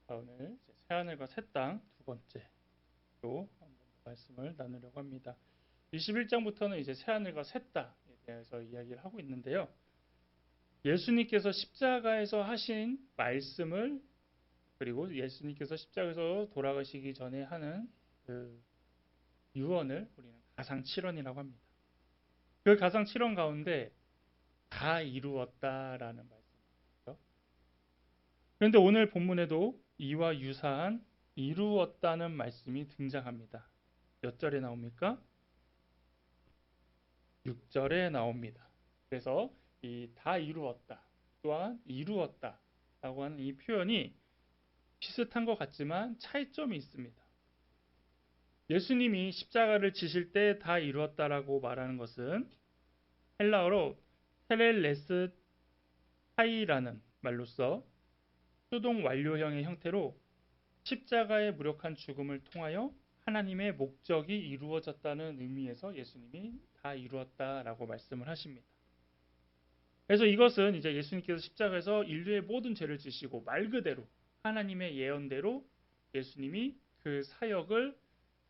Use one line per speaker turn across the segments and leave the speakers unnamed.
오늘 새하늘과 새 땅 두 번째로 한번 말씀을 나누려고 합니다. 21장부터는 이제 새하늘과 새 땅에 대해서 이야기를 하고 있는데요. 예수님께서 십자가에서 하신 말씀을, 그리고 예수님께서 십자가에서 돌아가시기 전에 하는 그 유언을 우리는 가상칠언이라고 합니다. 그 가상칠언 가운데 다 이루었다라는 말씀이죠. 그런데 오늘 본문에도 이와 유사한 이루었다는 말씀이 등장합니다. 몇 절에 나옵니까? 6절에 나옵니다. 그래서 이 다 이루었다, 또한 이루었다 라고 하는 이 표현이 비슷한 것 같지만 차이점이 있습니다. 예수님이 십자가를 지실 때 다 이루었다라고 말하는 것은 헬라어로 테렐레스타이라는 말로써 수동 완료형의 형태로 십자가의 무력한 죽음을 통하여 하나님의 목적이 이루어졌다는 의미에서 예수님이 다 이루었다라고 말씀을 하십니다. 그래서 이것은 이제 예수님께서 십자가에서 인류의 모든 죄를 지시고 말 그대로 하나님의 예언대로 예수님이 그 사역을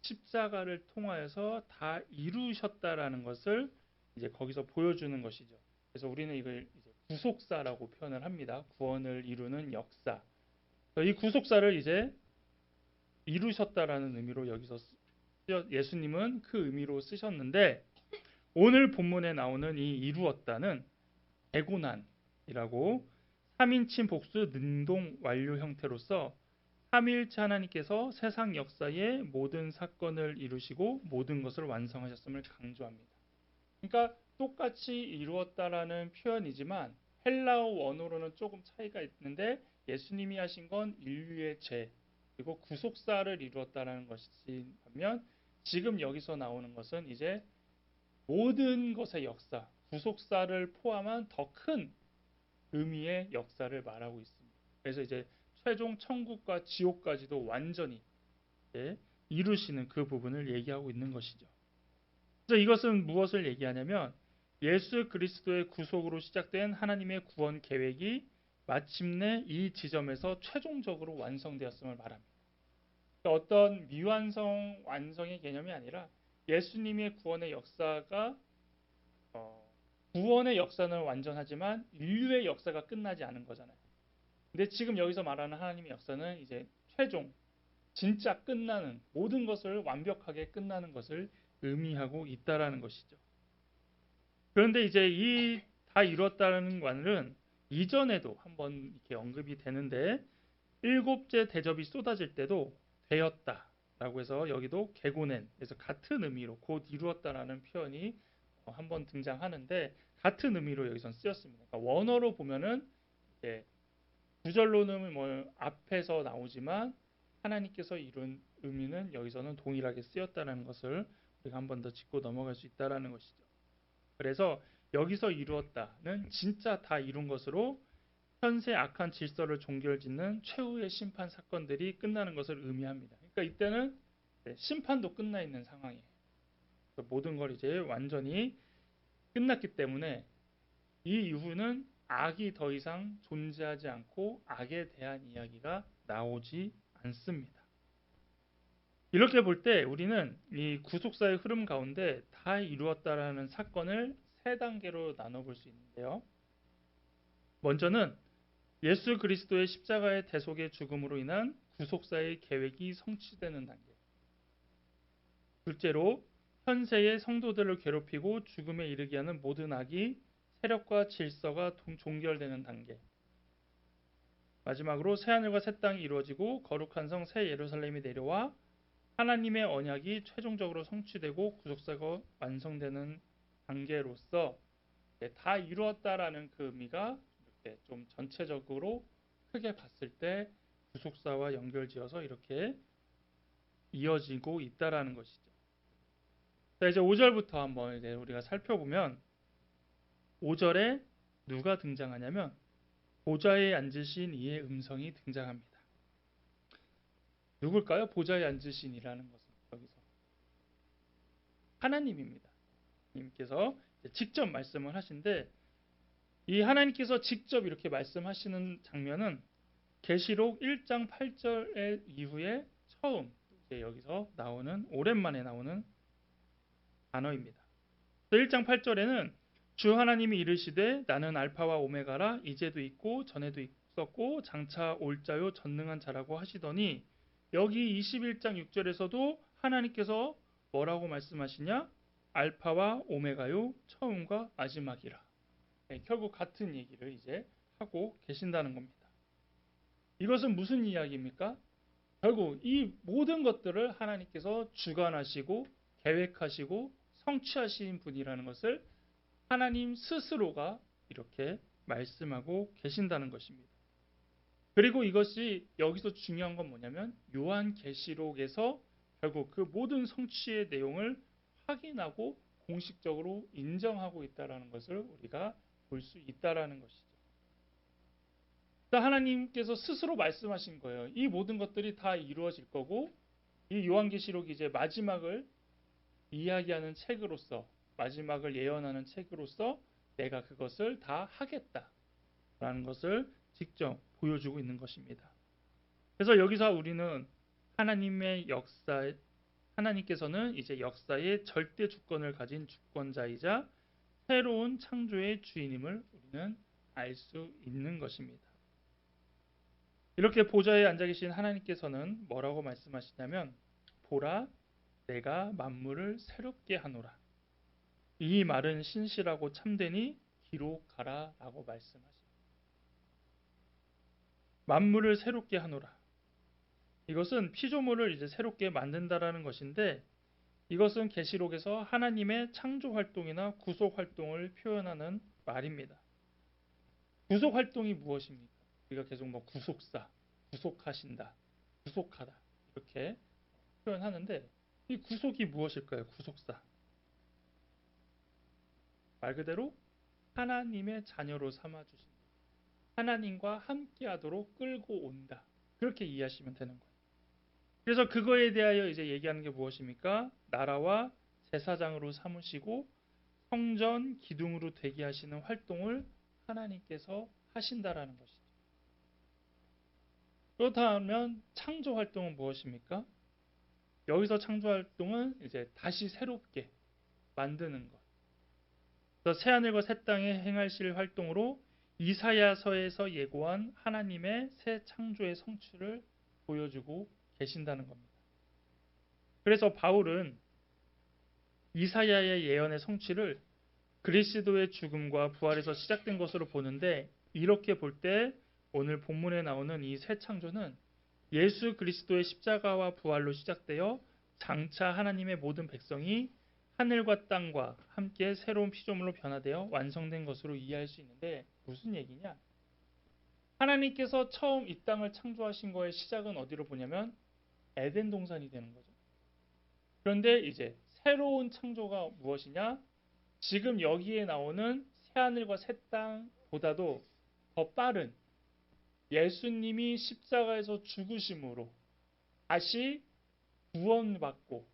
십자가를 통하여서 다 이루셨다라는 것을 이제 거기서 보여주는 것이죠. 그래서 우리는 이걸 이제 구속사라고 표현을 합니다. 구원을 이루는 역사. 이 구속사를 이제 이루셨다라는 의미로 여기서 예수님은 그 의미로 쓰셨는데, 오늘 본문에 나오는 이 이루었다는 대고난이라고 3인칭 복수 능동 완료 형태로서 삼위일체 하나님께서 세상 역사의 모든 사건을 이루시고 모든 것을 완성하셨음을 강조합니다. 그러니까 똑같이 이루었다라는 표현이지만 헬라어 원어로는 조금 차이가 있는데, 예수님이 하신 건 인류의 죄 그리고 구속사를 이루었다라는 것이면, 지금 여기서 나오는 것은 이제 모든 것의 역사, 구속사를 포함한 더 큰 의미의 역사를 말하고 있습니다. 그래서 이제 최종 천국과 지옥까지도 완전히 이루시는 그 부분을 얘기하고 있는 것이죠. 그래서 이것은 무엇을 얘기하냐면, 예수 그리스도의 구속으로 시작된 하나님의 구원 계획이 마침내 이 지점에서 최종적으로 완성되었음을 말합니다. 그러니까 어떤 미완성 완성의 개념이 아니라 예수님의 구원의 역사가 구원의 역사는 완전하지만 인류의 역사가 끝나지 않은 거잖아요. 근데 지금 여기서 말하는 하나님의 역사는 이제 최종 진짜 끝나는, 모든 것을 완벽하게 끝나는 것을 의미하고 있다라는 것이죠. 그런데 이제 이 다 이루었다는 말은 이전에도 한번 이렇게 언급이 되는데, 일곱째 대접이 쏟아질 때도 되었다라고 해서 여기도 개고넨, 그래서 같은 의미로 곧 이루었다라는 표현이 한번 등장하는데, 같은 의미로 여기선 쓰였습니다. 그러니까 원어로 보면은 구절로는 뭐 앞에서 나오지만 하나님께서 이룬 의미는 여기서는 동일하게 쓰였다는 것을 우리가 한 번 더 짚고 넘어갈 수 있다라는 것이죠. 그래서 여기서 이루었다는 진짜 다 이룬 것으로 현세 악한 질서를 종결짓는 최후의 심판 사건들이 끝나는 것을 의미합니다. 그러니까 이때는 심판도 끝나 있는 상황이에요. 모든 걸 이제 완전히 끝났기 때문에 이 이후는 악이 더 이상 존재하지 않고 악에 대한 이야기가 나오지 않습니다. 이렇게 볼 때 우리는 이 구속사의 흐름 가운데 다 이루었다라는 사건을 세 단계로 나눠볼 수 있는데요. 먼저는 예수 그리스도의 십자가의 대속의 죽음으로 인한 구속사의 계획이 성취되는 단계. 둘째로 현세의 성도들을 괴롭히고 죽음에 이르게 하는 모든 악이 세력과 질서가 종결되는 단계. 마지막으로 새하늘과 새 땅이 이루어지고 거룩한 성 새 예루살렘이 내려와 하나님의 언약이 최종적으로 성취되고 구속사가 완성되는 단계로서 다 이루었다라는 그 의미가 이렇게 좀 전체적으로 크게 봤을 때 구속사와 연결지어서 이렇게 이어지고 있다라는 것이죠. 자, 이제 5절부터 한번 이제 우리가 살펴보면, 5절에 누가 등장하냐면 보좌에 앉으신 이의 음성이 등장합니다. 누굴까요? 보좌에 앉으신 이라는 것은 여기서 하나님입니다. 하나님께서 직접 말씀을 하신데, 이 하나님께서 직접 이렇게 말씀하시는 장면은 계시록 1장 8절 이후에 처음 이제 여기서 나오는 오랜만에 나오는 단어입니다. 1장 8절에는 주 하나님이 이르시되 나는 알파와 오메가라 이제도 있고 전에도 있었고 장차 올 자요 전능한 자라고 하시더니 여기 21장 6절에서도 하나님께서 뭐라고 말씀하시냐? 알파와 오메가요 처음과 마지막이라. 네, 결국 같은 얘기를 이제 하고 계신다는 겁니다. 이것은 무슨 이야기입니까? 결국 이 모든 것들을 하나님께서 주관하시고 계획하시고 성취하신 분이라는 것을 하나님 스스로가 이렇게 말씀하고 계신다는 것입니다. 그리고 이것이 여기서 중요한 건 뭐냐면 요한계시록에서 결국 그 모든 성취의 내용을 확인하고 공식적으로 인정하고 있다는 것을 우리가 볼 수 있다는 것이죠. 하나님께서 스스로 말씀하신 거예요. 이 모든 것들이 다 이루어질 거고 이 요한계시록이 이제 마지막을 이야기하는 책으로서 마지막을 예언하는 책으로서 내가 그것을 다 하겠다라는 것을 직접 보여주고 있는 것입니다. 그래서 여기서 우리는 하나님의 역사, 하나님께서는 이제 역사의 절대 주권을 가진 주권자이자 새로운 창조의 주인임을 우리는 알 수 있는 것입니다. 이렇게 보좌에 앉아 계신 하나님께서는 뭐라고 말씀하시냐면 보라 내가 만물을 새롭게 하노라. 이 말은 신실하고 참되니 기록하라 라고 말씀하십니다. 만물을 새롭게 하노라. 이것은 피조물을 이제 새롭게 만든다라는 것인데 이것은 계시록에서 하나님의 창조 활동이나 구속 활동을 표현하는 말입니다. 구속 활동이 무엇입니까? 우리가 계속 뭐 구속사, 구속하신다, 구속하다 이렇게 표현하는데 이 구속이 무엇일까요? 구속사. 말 그대로 하나님의 자녀로 삼아주신다. 하나님과 함께하도록 끌고 온다. 그렇게 이해하시면 되는 거예요. 그래서 그거에 대하여 이제 얘기하는 게 무엇입니까? 나라와 제사장으로 삼으시고 성전 기둥으로 되게 하시는 활동을 하나님께서 하신다라는 것이죠. 그렇다면 창조 활동은 무엇입니까? 여기서 창조 활동은 이제 다시 새롭게 만드는 것. 그래서 새 하늘과 새 땅에 행하실 활동으로 이사야서에서 예고한 하나님의 새 창조의 성취를 보여주고 계신다는 겁니다. 그래서 바울은 이사야의 예언의 성취를 그리스도의 죽음과 부활에서 시작된 것으로 보는데 이렇게 볼 때 오늘 본문에 나오는 이 새 창조는 예수 그리스도의 십자가와 부활로 시작되어 장차 하나님의 모든 백성이 하늘과 땅과 함께 새로운 피조물로 변화되어 완성된 것으로 이해할 수 있는데 무슨 얘기냐? 하나님께서 처음 이 땅을 창조하신 거의 시작은 어디로 보냐면 에덴 동산이 되는 거죠. 그런데 이제 새로운 창조가 무엇이냐? 지금 여기에 나오는 새하늘과 새 땅보다도 더 빠른 예수님이 십자가에서 죽으심으로 다시 구원받고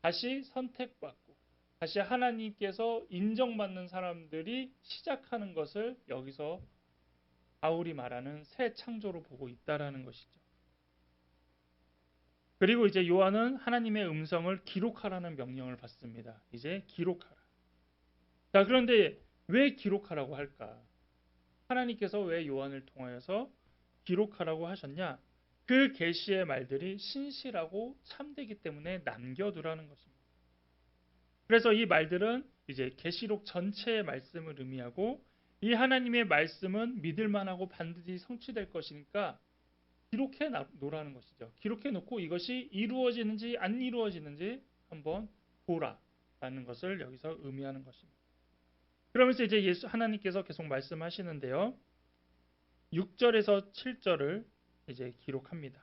다시 선택받고 다시 하나님께서 인정받는 사람들이 시작하는 것을 여기서 바울이 말하는 새 창조로 보고 있다라는 것이죠. 그리고 이제 요한은 하나님의 음성을 기록하라는 명령을 받습니다. 이제 기록하라. 자, 그런데 왜 기록하라고 할까? 하나님께서 왜 요한을 통하여서 기록하라고 하셨냐? 그 계시의 말들이 신실하고 참되기 때문에 남겨두라는 것입니다. 그래서 이 말들은 이제 계시록 전체의 말씀을 의미하고 이 하나님의 말씀은 믿을만하고 반드시 성취될 것이니까 기록해 놓으라는 것이죠. 기록해 놓고 이것이 이루어지는지 안 이루어지는지 한번 보라라는 것을 여기서 의미하는 것입니다. 그러면서 이제 하나님께서 계속 말씀하시는데요. 6절에서 7절을 이제 기록합니다.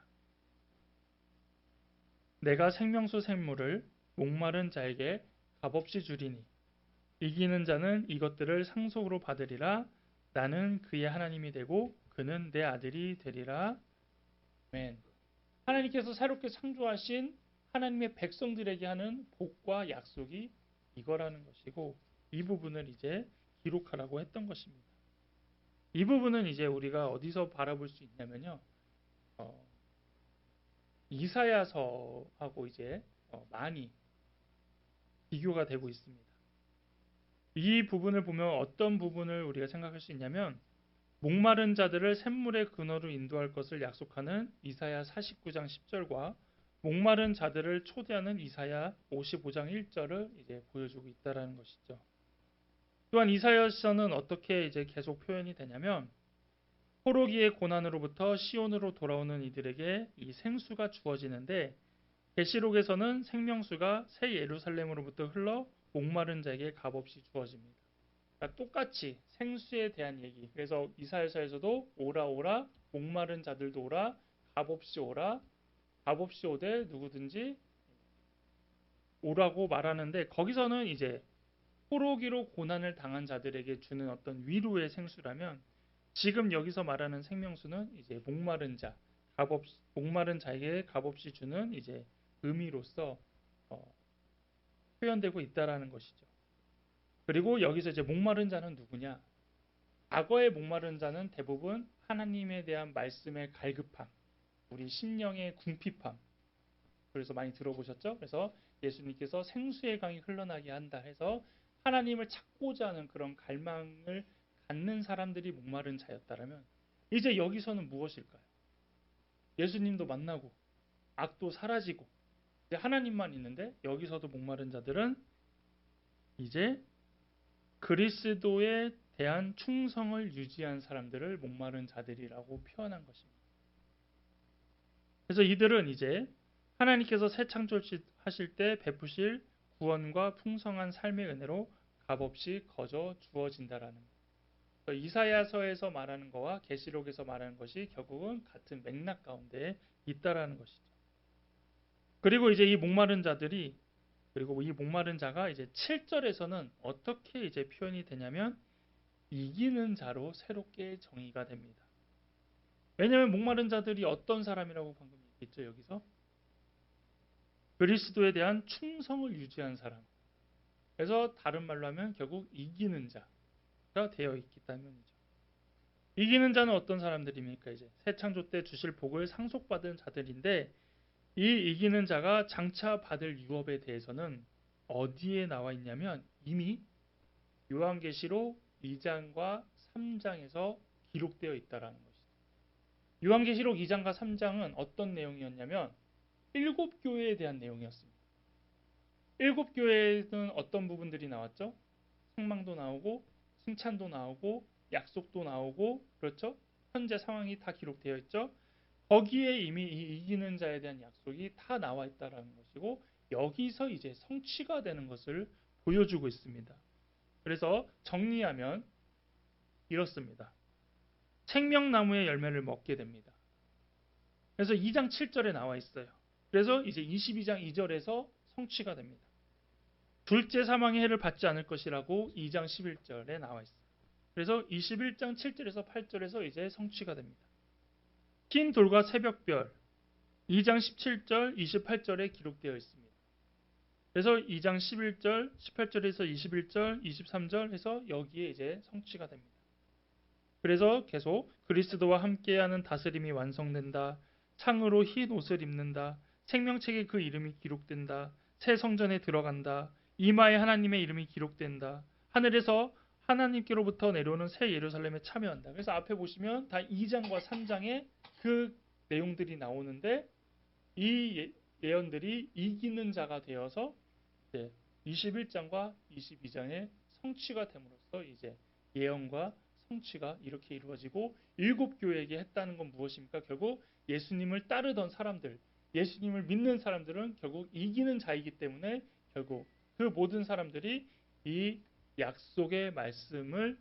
내가 생명수 샘물을 목마른 자에게 값없이 주리니 이기는 자는 이것들을 상속으로 받으리라. 나는 그의 하나님이 되고 그는 내 아들이 되리라. 아멘. 하나님께서 새롭게 창조하신 하나님의 백성들에게 하는 복과 약속이 이거라는 것이고 이 부분을 이제 기록하라고 했던 것입니다. 이 부분은 이제 우리가 어디서 바라볼 수 있냐면요. 어, 이사야서하고 이제 많이 비교가 되고 있습니다. 이 부분을 보면 어떤 부분을 우리가 생각할 수 있냐면 목마른 자들을 샘물의 근원으로 인도할 것을 약속하는 이사야 49장 10절과 목마른 자들을 초대하는 이사야 55장 1절을 이제 보여주고 있다라는 것이죠. 또한 이사야서는 어떻게 이제 계속 표현이 되냐면 포로기의 고난으로부터 시온으로 돌아오는 이들에게 이 생수가 주어지는데 계시록에서는 생명수가 새 예루살렘으로부터 흘러 목마른 자에게 값없이 주어집니다. 그러니까 똑같이 생수에 대한 얘기. 그래서 이사야서에서도 오라 오라 목마른 자들도 오라 값없이 오라 값없이 오되 누구든지 오라고 말하는데 거기서는 이제 포로기로 고난을 당한 자들에게 주는 어떤 위로의 생수라면 지금 여기서 말하는 생명수는 이제 목마른 자에게 값없이 주는 이제 의미로서 표현되고 있다라는 것이죠. 그리고 여기서 이제 목마른 자는 누구냐? 과거의 목마른 자는 대부분 하나님에 대한 말씀의 갈급함, 우리 심령의 궁핍함. 그래서 많이 들어보셨죠? 그래서 예수님께서 생수의 강이 흘러나게 한다 해서 하나님을 찾고자 하는 그런 갈망을 갖는 사람들이 목마른 자였다라면 이제 여기서는 무엇일까요? 예수님도 만나고 악도 사라지고 이제 하나님만 있는데 여기서도 목마른 자들은 이제 그리스도에 대한 충성을 유지한 사람들을 목마른 자들이라고 표현한 것입니다. 그래서 이들은 이제 하나님께서 새 창조하실 때 베푸실 구원과 풍성한 삶의 은혜로 값없이 거저 주어진다라는 것. 이사야서에서 말하는 것과 계시록에서 말하는 것이 결국은 같은 맥락 가운데 있다라는 것이죠. 그리고 이제 이 목마른 자들이 그리고 이 목마른 자가 이제 7절에서는 어떻게 이제 표현이 되냐면 이기는 자로 새롭게 정의가 됩니다. 왜냐하면 목마른 자들이 어떤 사람이라고 방금 얘기했죠, 여기서? 그리스도에 대한 충성을 유지한 사람. 그래서 다른 말로 하면 결국 이기는 자가 되어 있기 때문이죠. 이기는 자는 어떤 사람들입니까? 이제 새 창조 때 주실 복을 상속받은 자들인데 이 이기는 자가 장차 받을 유업에 대해서는 어디에 나와 있냐면 이미 요한계시록 2장과 3장에서 기록되어 있다라는 것이죠. 요한계시록 2장과 3장은 어떤 내용이었냐면 7교회에 대한 내용이었습니다. 7교회에는 어떤 부분들이 나왔죠? 책망도 나오고 칭찬도 나오고 약속도 나오고 그렇죠? 현재 상황이 다 기록되어 있죠. 거기에 이미 이 이기는 자에 대한 약속이 다 나와 있다라는 것이고 여기서 이제 성취가 되는 것을 보여주고 있습니다. 그래서 정리하면 이렇습니다. 생명나무의 열매를 먹게 됩니다. 그래서 2장 7절에 나와 있어요. 그래서 이제 22장 2절에서 성취가 됩니다. 둘째 사망의 해를 받지 않을 것이라고 2장 11절에 나와 있어요. 그래서 21장 7절에서 8절에서 이제 성취가 됩니다. 흰 돌과 새벽별 2장 17절, 28절에 기록되어 있습니다. 그래서 2장 11절, 18절에서 21절, 23절 해서 여기에 이제 성취가 됩니다. 그래서 계속 그리스도와 함께하는 다스림이 완성된다. 상으로 흰 옷을 입는다. 생명책에 그 이름이 기록된다. 새 성전에 들어간다. 이마에 하나님의 이름이 기록된다. 하늘에서 하나님께로부터 내려오는 새 예루살렘에 참여한다. 그래서 앞에 보시면 다 2장과 3장에 그 내용들이 나오는데 이 예언들이 이기는 자가 되어서 21장과 22장에 성취가 됨으로써 이제 예언과 성취가 이렇게 이루어지고 7교회에게 했다는 건 무엇입니까? 결국 예수님을 따르던 사람들, 예수님을 믿는 사람들은 결국 이기는 자이기 때문에 결국 그 모든 사람들이 이 약속의 말씀을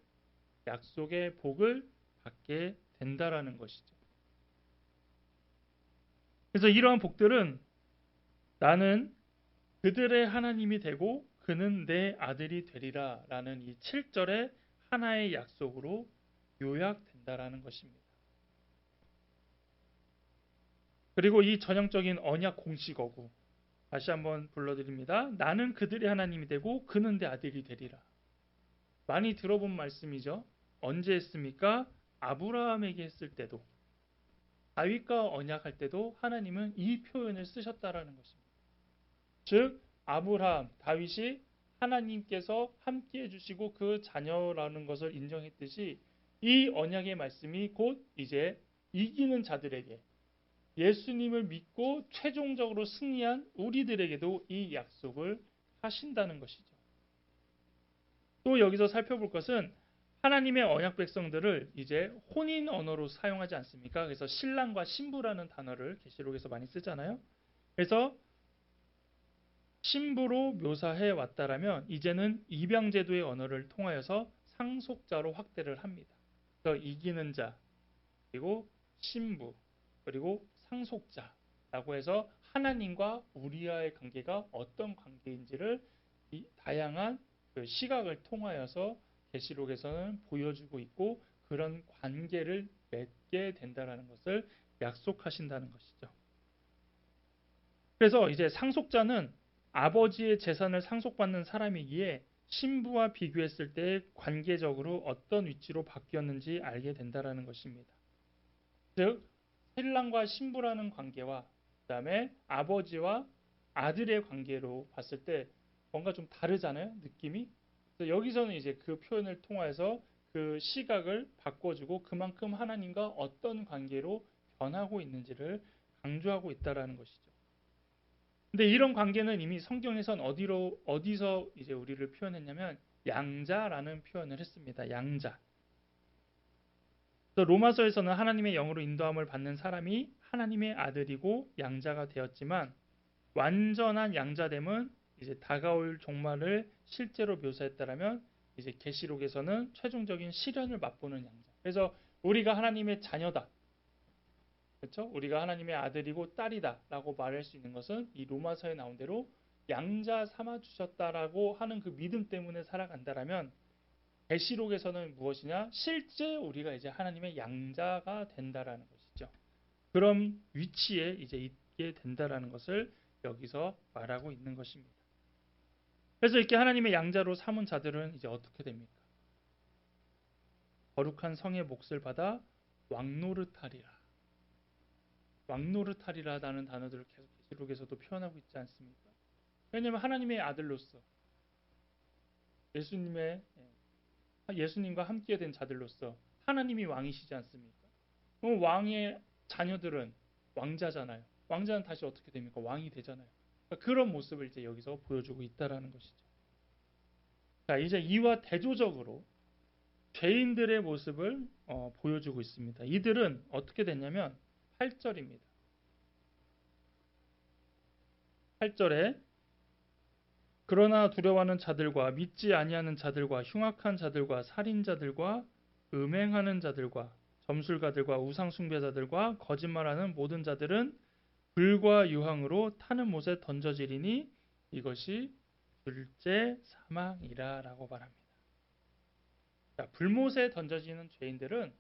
약속의 복을 받게 된다라는 것이죠. 그래서 이러한 복들은 나는 그들의 하나님이 되고 그는 내 아들이 되리라 라는 이 7절의 하나의 약속으로 요약된다라는 것입니다. 그리고 이 전형적인 언약 공식어구 다시 한번 불러드립니다. 나는 그들의 하나님이 되고 그는 내 아들이 되리라. 많이 들어본 말씀이죠. 언제 했습니까? 아브라함에게 했을 때도 다윗과 언약할 때도 하나님은 이 표현을 쓰셨다라는 것입니다. 즉 아브라함, 다윗이 하나님께서 함께 해주시고 그 자녀라는 것을 인정했듯이 이 언약의 말씀이 곧 이제 이기는 자들에게 예수님을 믿고 최종적으로 승리한 우리들에게도 이 약속을 하신다는 것이죠. 또 여기서 살펴볼 것은 하나님의 언약 백성들을 이제 혼인 언어로 사용하지 않습니까? 그래서 신랑과 신부라는 단어를 계시록에서 많이 쓰잖아요. 그래서 신부로 묘사해 왔다라면 이제는 입양제도의 언어를 통하여서 상속자로 확대를 합니다. 그래서 이기는 자, 그리고 신부, 그리고 상속자라고 해서 하나님과 우리와의 관계가 어떤 관계인지를 이 다양한 그 시각을 통하여서 계시록에서는 보여주고 있고 그런 관계를 맺게 된다라는 것을 약속하신다는 것이죠. 그래서 이제 상속자는 아버지의 재산을 상속받는 사람이기에 신부와 비교했을 때 관계적으로 어떤 위치로 바뀌었는지 알게 된다라는 것입니다. 즉 신랑과 신부라는 관계와 그다음에 아버지와 아들의 관계로 봤을 때 뭔가 좀 다르잖아요, 느낌이. 그래서 여기서는 이제 그 표현을 통해서 그 시각을 바꿔주고 그만큼 하나님과 어떤 관계로 변하고 있는지를 강조하고 있다라는 것이죠. 근데 이런 관계는 이미 성경에선 어디서 이제 우리를 표현했냐면 양자라는 표현을 했습니다. 양자. 로마서에서는 하나님의 영으로 인도함을 받는 사람이 하나님의 아들이고 양자가 되었지만 완전한 양자됨은 이제 다가올 종말을 실제로 묘사했다라면 이제 계시록에서는 최종적인 시련을 맛보는 양자. 그래서 우리가 하나님의 자녀다. 그렇죠? 우리가 하나님의 아들이고 딸이다라고 말할 수 있는 것은 이 로마서에 나온 대로 양자 삼아 주셨다라고 하는 그 믿음 때문에 살아간다라면 계시록에서는 무엇이냐? 실제 우리가 이제 하나님의 양자가 된다라는 것이죠. 그런 위치에 이제 있게 된다라는 것을 여기서 말하고 있는 것입니다. 그래서 이렇게 하나님의 양자로 삼은 자들은 이제 어떻게 됩니까? 거룩한 성의 몫을 받아 왕노릇하리라. 왕노릇하리라라는 단어들을 계속 계시록에서도 표현하고 있지 않습니까? 왜냐하면 하나님의 아들로서 예수님과 함께 된 자들로서 하나님이 왕이시지 않습니까? 그럼 왕의 자녀들은 왕자잖아요. 왕자는 다시 어떻게 됩니까? 왕이 되잖아요. 그러니까 그런 모습을 이제 여기서 보여주고 있다라는 것이죠. 자, 이제 이와 대조적으로 죄인들의 모습을 보여주고 있습니다. 이들은 어떻게 됐냐면 8절입니다. 8절에 그러나 두려워하는 자들과 믿지 아니하는 자들과 흉악한 자들과 살인자들과 음행하는 자들과 점술가들과 우상 숭배자들과 거짓말하는 모든 자들은 불과 유황으로 타는 못에 던져지리니 이것이 둘째 사망이라라고 말합니다. 자, 불못에 던져지는 죄인들은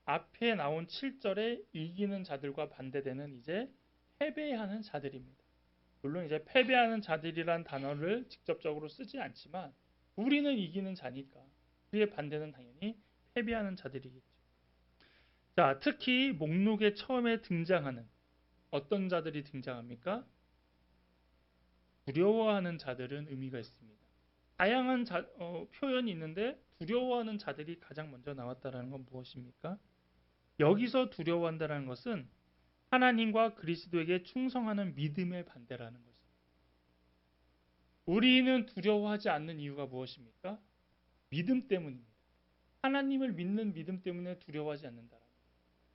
앞에 나온 7절에 이기는 자들과 반대되는 이제 패배하는 자들입니다. 물론 이제 패배하는 자들이란 단어를 직접적으로 쓰지 않지만 우리는 이기는 자니까 그의 반대는 당연히 패배하는 자들이겠죠. 자, 특히 목록에 처음에 등장하는 어떤 자들이 등장합니까? 두려워하는 자들은 의미가 있습니다. 다양한 표현이 있는데 두려워하는 자들이 가장 먼저 나왔다는 건 무엇입니까? 여기서 두려워한다는 것은 하나님과 그리스도에게 충성하는 믿음의 반대라는 것입니다. 우리는 두려워하지 않는 이유가 무엇입니까? 믿음 때문입니다. 하나님을 믿는 믿음 때문에 두려워하지 않는다.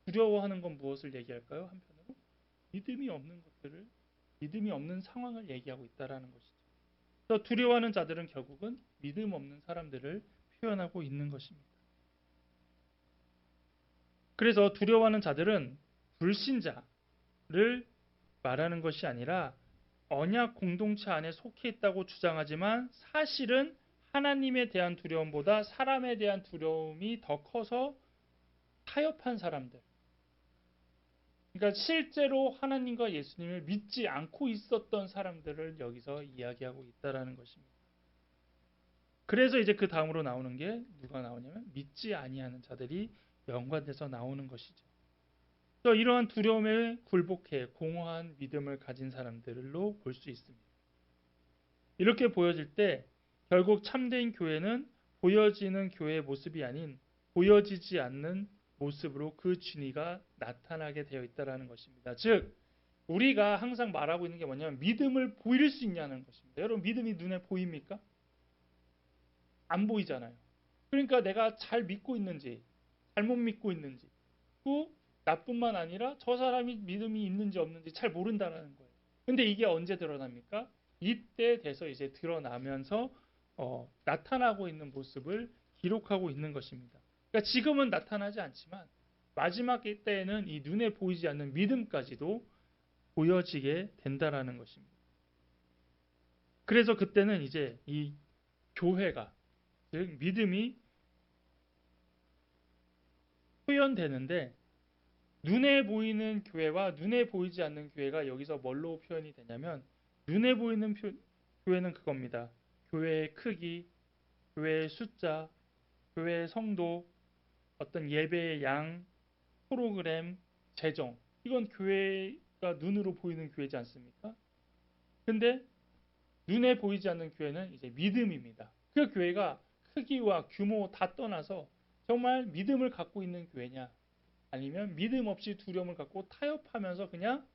두려워하는 건 무엇을 얘기할까요? 한편으로 믿음이 없는 것들을, 믿음이 없는 상황을 얘기하고 있다라는 것이죠. 그래서 두려워하는 자들은 결국은 믿음 없는 사람들을 표현하고 있는 것입니다. 그래서 두려워하는 자들은 불신자를 말하는 것이 아니라 언약 공동체 안에 속해 있다고 주장하지만 사실은 하나님에 대한 두려움보다 사람에 대한 두려움이 더 커서 타협한 사람들. 그러니까 실제로 하나님과 예수님을 믿지 않고 있었던 사람들을 여기서 이야기하고 있다라는 것입니다. 그래서 이제 그 다음으로 나오는 게 누가 나오냐면 믿지 아니하는 자들이 연관돼서 나오는 것이죠. 그래서 이러한 두려움에 굴복해 공허한 믿음을 가진 사람들로 볼 수 있습니다. 이렇게 보여질 때 결국 참된 교회는 보여지는 교회의 모습이 아닌 보여지지 않는 모습으로 그 진리가 나타나게 되어 있다는 것입니다. 즉 우리가 항상 말하고 있는 게 뭐냐면 믿음을 보일 수 있냐는 것입니다. 여러분 믿음이 눈에 보입니까? 안 보이잖아요. 그러니까 내가 잘 믿고 있는지 잘못 믿고 있는지 또 나뿐만 아니라 저 사람이 믿음이 있는지 없는지 잘 모른다는 거예요. 근데 이게 언제 드러납니까? 이때 돼서 이제 드러나면서 나타나고 있는 모습을 기록하고 있는 것입니다. 그러니까 지금은 나타나지 않지만 마지막 때에는 이 눈에 보이지 않는 믿음까지도 보여지게 된다라는 것입니다. 그래서 그때는 이제 이 교회가 즉 믿음이 표현되는데 눈에 보이는 교회와 눈에 보이지 않는 교회가 여기서 뭘로 표현이 되냐면 눈에 보이는 교회는 그겁니다. 교회의 크기, 교회의 숫자, 교회의 성도, 어떤 예배의 양, 프로그램, 재정 이건 교회가 눈으로 보이는 교회지 않습니까? 근데 눈에 보이지 않는 교회는 이제 믿음입니다. 그 교회가 크기와 규모 다 떠나서 정말 믿음을 갖고 있는 교회냐 아니면 믿음 없이 두려움을 갖고 타협하면서 그냥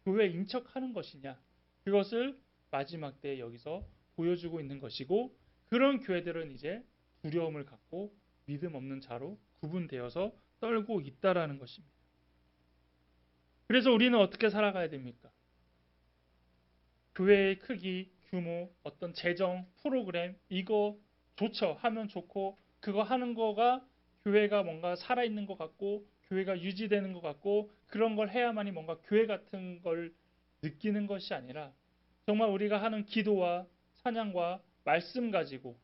교회에 인척하는 것이냐 그것을 마지막 때 여기서 보여주고 있는 것이고 그런 교회들은 이제 두려움을 갖고 믿음 없는 자로 구분되어서 떨고 있다라는 것입니다. 그래서 우리는 어떻게 살아가야 됩니까? 교회의 크기, 규모, 어떤 재정, 프로그램 이거 좋죠. 하면 좋고 그거 하는 거가 교회가 뭔가 살아있는 것 같고 교회가 유지되는 것 같고 그런 걸 해야만이 뭔가 교회 같은 걸 느끼는 것이 아니라 정말 우리가 하는 기도와 찬양과 말씀 가지고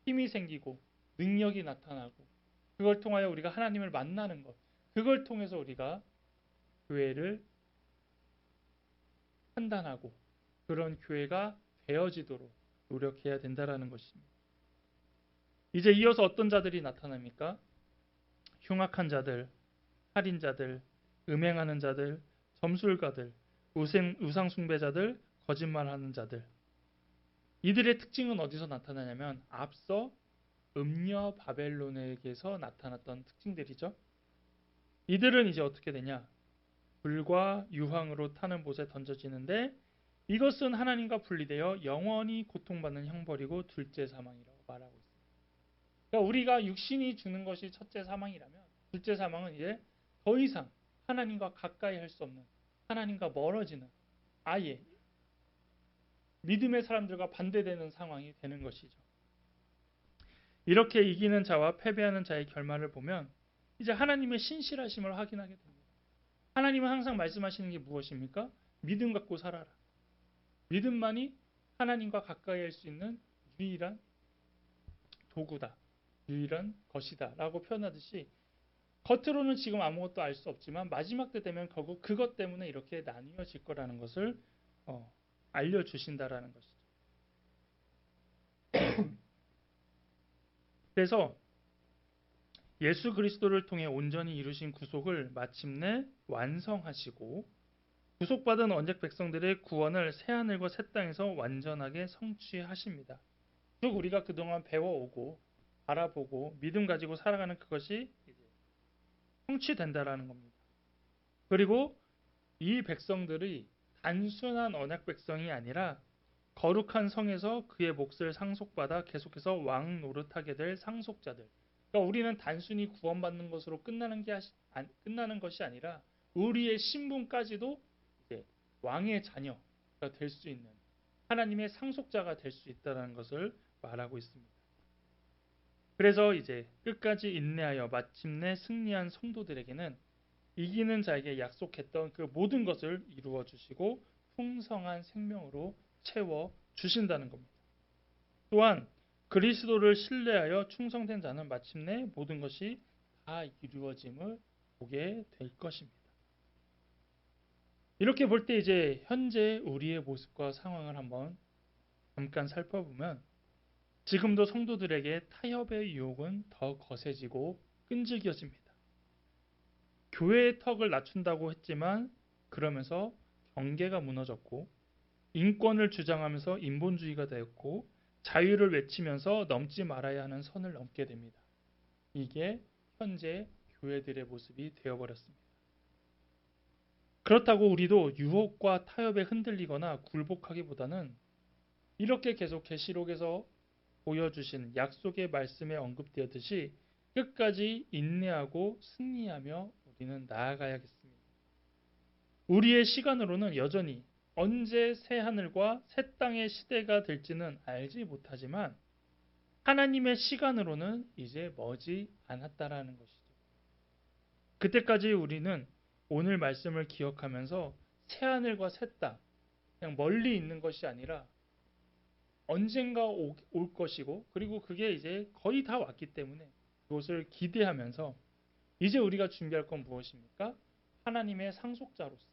힘이 생기고 능력이 나타나고 그걸 통하여 우리가 하나님을 만나는 것 그걸 통해서 우리가 교회를 판단하고 그런 교회가 되어지도록 노력해야 된다는 것입니다. 이제 이어서 어떤 자들이 나타납니까? 흉악한 자들, 살인자들, 음행하는 자들, 점술가들, 우상 숭배자들, 거짓말하는 자들. 이들의 특징은 어디서 나타나냐면 앞서 음녀 바벨론에게서 나타났던 특징들이죠. 이들은 이제 어떻게 되냐? 불과 유황으로 타는 못에 던져지는데 이것은 하나님과 분리되어 영원히 고통받는 형벌이고 둘째 사망이라고 말하고 있습니다. 그러니까 우리가 육신이 주는 것이 첫째 사망이라면 둘째 사망은 이제 더 이상 하나님과 가까이 할 수 없는 하나님과 멀어지는 아예 믿음의 사람들과 반대되는 상황이 되는 것이죠. 이렇게 이기는 자와 패배하는 자의 결말을 보면 이제 하나님의 신실하심을 확인하게 됩니다. 하나님은 항상 말씀하시는 게 무엇입니까? 믿음 갖고 살아라. 믿음만이 하나님과 가까이 할 수 있는 유일한 도구다. 유일한 것이다. 라고 표현하듯이 겉으로는 지금 아무것도 알 수 없지만 마지막 때 되면 결국 그것 때문에 이렇게 나뉘어질 거라는 것을 알려주신다라는 것이죠. 그래서 예수 그리스도를 통해 온전히 이루신 구속을 마침내 완성하시고 구속받은 언약 백성들의 구원을 새하늘과 새 땅에서 완전하게 성취하십니다. 즉 우리가 그동안 배워오고 알아보고 믿음 가지고 살아가는 그것이 이제 성취된다라는 겁니다. 그리고 이 백성들이 단순한 언약 백성이 아니라 거룩한 성에서 그의 몫을 상속받아 계속해서 왕 노릇하게 될 상속자들. 그러니까 우리는 단순히 구원받는 것으로 끝나는 것이 아니라 우리의 신분까지도 이제 왕의 자녀가 될 수 있는 하나님의 상속자가 될 수 있다는 것을 말하고 있습니다. 그래서 이제 끝까지 인내하여 마침내 승리한 성도들에게는 이기는 자에게 약속했던 그 모든 것을 이루어 주시고 풍성한 생명으로 채워 주신다는 겁니다. 또한 그리스도를 신뢰하여 충성된 자는 마침내 모든 것이 다 이루어짐을 보게 될 것입니다. 이렇게 볼 때 이제 현재 우리의 모습과 상황을 한번 잠깐 살펴보면 지금도 성도들에게 타협의 유혹은 더 거세지고 끈질겨집니다. 교회의 턱을 낮춘다고 했지만 그러면서 경계가 무너졌고 인권을 주장하면서 인본주의가 되었고 자유를 외치면서 넘지 말아야 하는 선을 넘게 됩니다. 이게 현재 교회들의 모습이 되어버렸습니다. 그렇다고 우리도 유혹과 타협에 흔들리거나 굴복하기보다는 이렇게 계속 계시록에서 보여주신 약속의 말씀에 언급되었듯이 끝까지 인내하고 승리하며 우리는 나아가야겠습니다. 우리의 시간으로는 여전히 언제 새 하늘과 새 땅의 시대가 될지는 알지 못하지만 하나님의 시간으로는 이제 머지 않았다라는 것이죠. 그때까지 우리는 오늘 말씀을 기억하면서 새 하늘과 새 땅, 그냥 멀리 있는 것이 아니라 언젠가 올 것이고 그리고 그게 이제 거의 다 왔기 때문에 그것을 기대하면서 이제 우리가 준비할 건 무엇입니까? 하나님의 상속자로서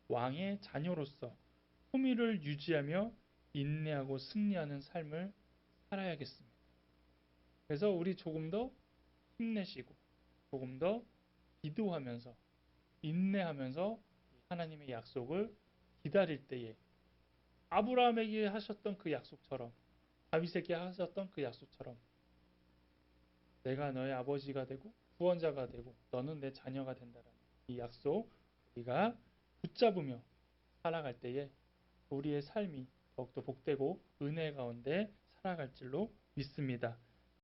왕의 자녀로서 품위를 유지하며 인내하고 승리하는 삶을 살아야겠습니다. 그래서 우리 조금 더 힘내시고 조금 더 기도하면서 인내하면서 하나님의 약속을 기다릴 때에 아브라함에게 하셨던 그 약속처럼 다윗에게 하셨던 그 약속처럼 내가 너의 아버지가 되고 구원자가 되고 너는 내 자녀가 된다라는 이 약속 우리가 붙잡으며 살아갈 때에 우리의 삶이 더욱더 복되고 은혜 가운데 살아갈 줄로 믿습니다.